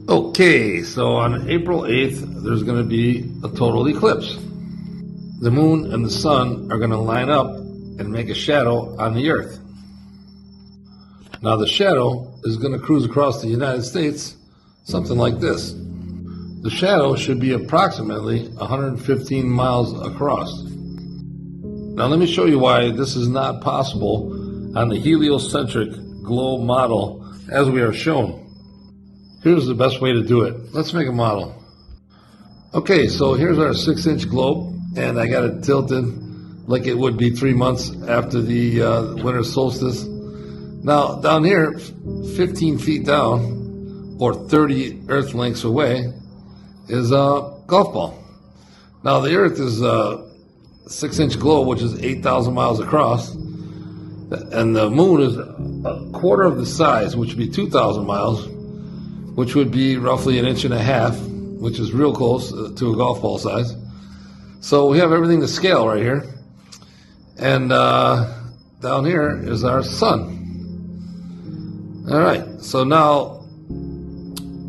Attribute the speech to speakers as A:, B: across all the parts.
A: Okay, so on April 8th, there's going to be a total eclipse. The moon and the sun are going to line up and make a shadow on the earth. Now the shadow is going to cruise across the United States, something like this. The shadow should be approximately 115 miles across. Now let me show you why this is not possible on the heliocentric globe model as we are shown. Here's the best way to do it. Let's make a model. Okay, so here's our 6-inch globe, and I got it tilted like it would be 3 months after the winter solstice. Now down here, 15 feet down, or 30 Earth lengths away, is a golf ball. Now the Earth is a 6-inch globe, which is 8,000 miles across, and the moon is a quarter of the size, which would be 2,000 miles, which would be roughly 1.5 inches, which is real close to a golf ball size. So we have everything to scale right here. And down here is our sun. All right, so now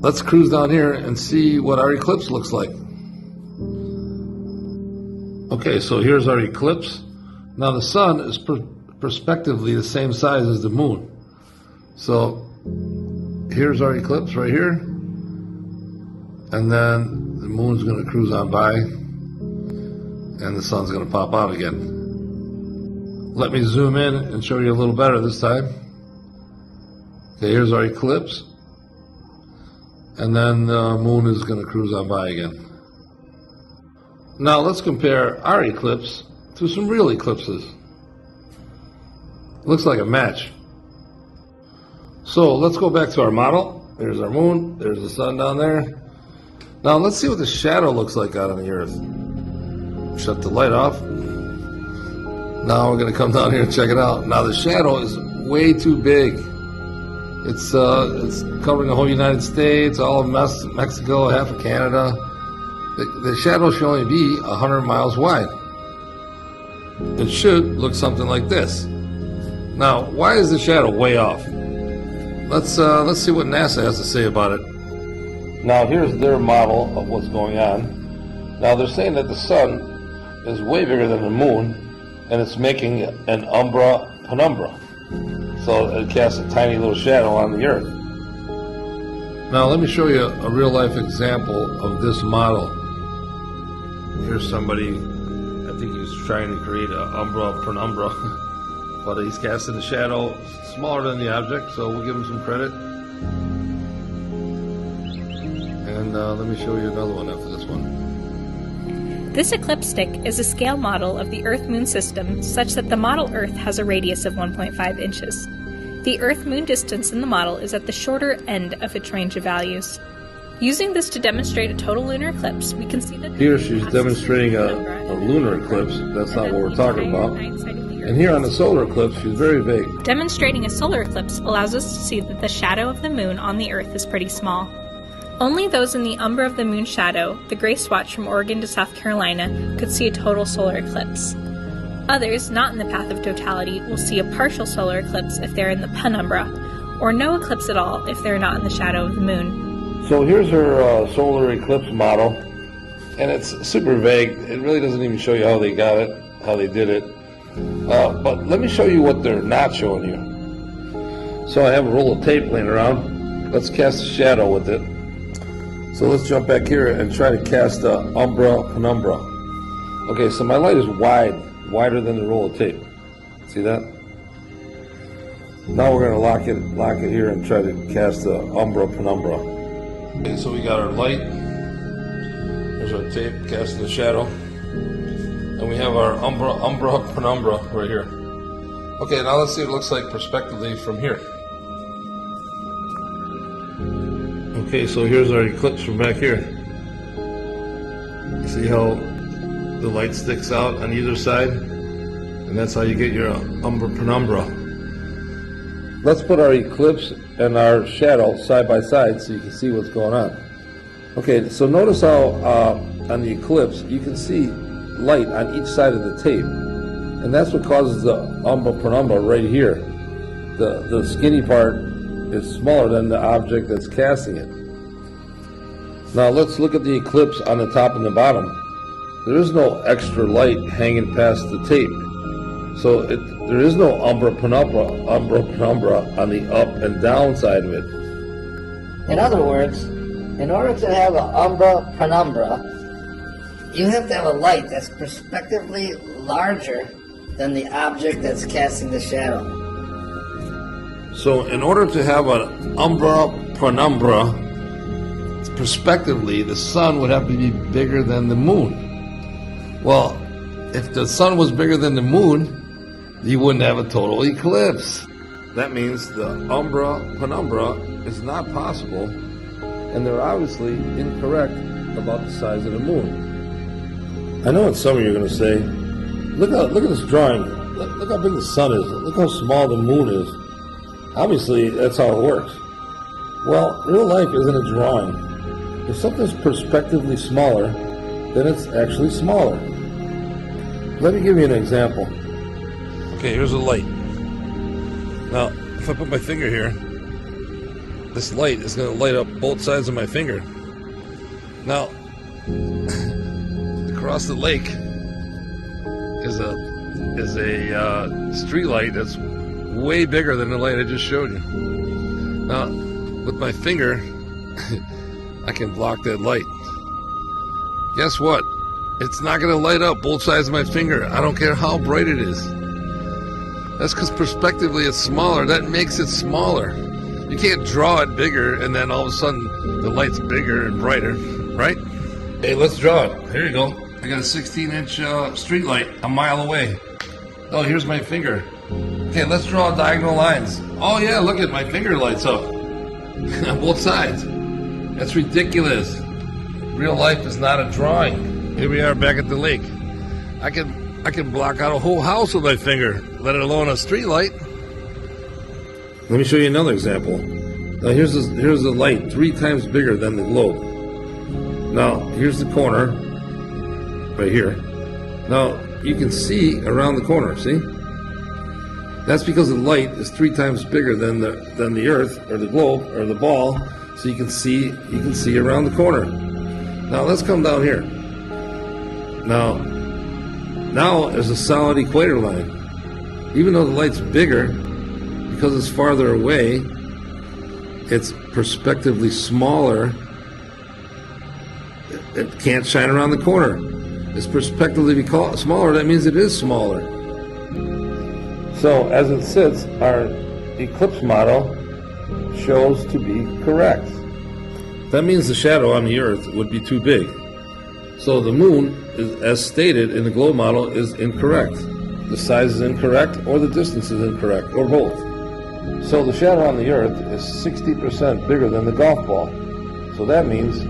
A: let's cruise down here and see what our eclipse looks like. Okay, so here's our eclipse. Now the sun is prospectively the same size as the moon. So here's our eclipse right here, and then the moon's going to cruise on by, and the sun's going to pop out again. Let me zoom in and show you a little better this time. Okay, here's our eclipse, and then the moon is going to cruise on by again. Now let's compare our eclipse to some real eclipses. Looks like a match. So let's go back to our model. There's our moon, there's the sun down there. Now let's see what the shadow looks like out on the earth. Shut the light off. Now we're going to come down here and check it out. Now the shadow is way too big. It's covering the whole United States, all of Mexico, half of Canada. The shadow should only be 100 miles wide. It should look something like this. Now, why is the shadow way off? Let's see what NASA has to say about it. Now here's their model of what's going on. Now they're saying that the sun is way bigger than the moon, and it's making an penumbra. So it casts a tiny little shadow on the earth. Now let me show you a real life example of this model. Here's somebody, I think he's trying to create an penumbra, but he's casting a shadow smaller than the object, so we'll give him some credit. And let me show you another one after this one.
B: This eclipse stick is a scale model of the Earth-Moon system such that the model Earth has a radius of 1.5 inches. The Earth-Moon distance in the model is at the shorter end of its range of values. Using this to demonstrate a total lunar eclipse, we can see that
A: here she's demonstrating a lunar eclipse. That's not what we're talking about. And here on the solar eclipse, she's very vague.
B: Demonstrating a solar eclipse allows us to see that the shadow of the moon on the Earth is pretty small. Only those in the umbra of the moon shadow, the gray swatch from Oregon to South Carolina, could see a total solar eclipse. Others, not in the path of totality, will see a partial solar eclipse if they're in the penumbra, or no eclipse at all if they're not in the shadow of the moon.
A: So here's her solar eclipse model, and it's super vague. It really doesn't even show you how they got it, how they did it. But let me show you what they're not showing you. So I have a roll of tape laying around. Let's cast a shadow with it. So let's jump back here and try to cast a penumbra. Okay, so my light is wider than the roll of tape. See that? Now we're going to lock it here and try to cast the penumbra. Okay, so we got our light. There's our tape casting the shadow. And we have our penumbra right here. Okay, now let's see what it looks like prospectively from here. Okay, so here's our eclipse from back here. You see how the light sticks out on either side? And that's how you get your penumbra. Let's put our eclipse and our shadow side by side so you can see what's going on. Okay, so notice how on the eclipse you can see light on each side of the tape, and that's what causes the penumbra right here. The skinny part is smaller than the object that's casting it. Now let's look at the eclipse on the top and the bottom. There is no extra light hanging past the tape. So there is no umbra penumbra on the up and down side of it.
C: In other words, in order to have an umbra penumbra, you have to have a light that's prospectively larger than the object that's casting the shadow.
A: So in order to have an umbra penumbra, prospectively, the sun would have to be bigger than the moon. Well, if the sun was bigger than the moon, you wouldn't have a total eclipse. That means the umbra penumbra is not possible, and they're obviously incorrect about the size of the moon. I know what some of you are going to say. Look at this drawing. Look how big the sun is. Look how small the moon is. Obviously, that's how it works. Well, real life isn't a drawing. If something's prospectively smaller, then it's actually smaller. Let me give you an example. Okay, here's a light. Now, if I put my finger here, this light is going to light up both sides of my finger. Now, across the lake is a street light that's way bigger than the light I just showed you. Now, with my finger, I can block that light. Guess what? It's not going to light up both sides of my finger. I don't care how bright it is. That's because prospectively it's smaller. That makes it smaller. You can't draw it bigger and then all of a sudden the light's bigger and brighter, right? Hey, let's draw it. Here you go. I got a 16-inch street light a mile away. Oh, here's my finger. Okay, let's draw diagonal lines. Oh yeah, look at my finger lights up on both sides. That's ridiculous. Real life is not a drawing. Here we are back at the lake. I can block out a whole house with my finger, let alone a street light. Let me show you another example. Now here's a light 3 times bigger than the globe. Now here's the corner, right here. Now you can see around the corner. See? That's because the light is 3 times bigger than the Earth or the globe or the ball, so you can see around the corner. Now let's come down here. Now there's a solid equator line. Even though the light's bigger, because it's farther away, it's prospectively smaller. It can't shine around the corner. It's prospectively smaller. That means it is smaller. So as it sits, our eclipse model shows to be correct. That means the shadow on the Earth would be too big. So the moon, as stated in the globe model, is incorrect. The size is incorrect, or the distance is incorrect, or both. So the shadow on the Earth is 60% bigger than the golf ball. So that means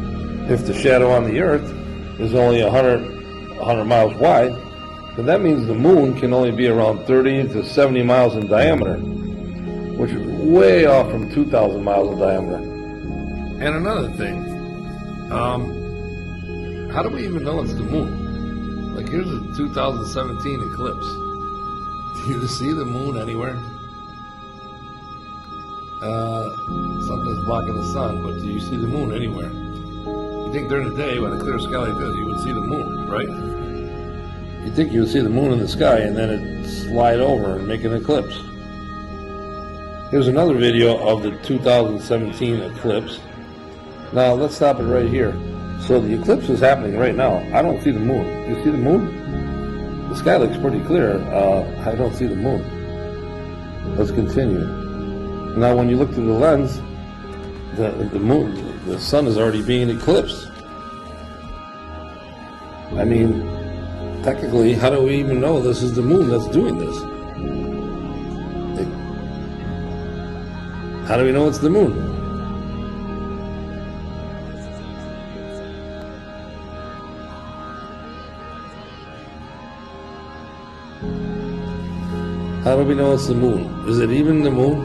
A: if the shadow on the Earth is only 100 miles wide, then that means the moon can only be around 30 to 70 miles in diameter, which is way off from 2,000 miles in diameter. And another thing, how do we even know it's the moon? Like, here's a 2017 eclipse. Do you see the moon anywhere? Something's blocking the sun, but do you see the moon anywhere? You think during the day, when a clear sky like this, you would see the moon, right? You think you would see the moon in the sky, and then it'd slide over and make an eclipse. Here's another video of the 2017 eclipse. Now, let's stop it right here. So the eclipse is happening right now. I don't see the moon. Do you see the moon? The sky looks pretty clear. I don't see the moon. Let's continue. Now, when you look through the lens, the moon, the sun is already being eclipsed. I mean, technically, how do we even know this is the moon that's doing this? How do we know it's the moon? How do we know it's the moon? Is it even the moon?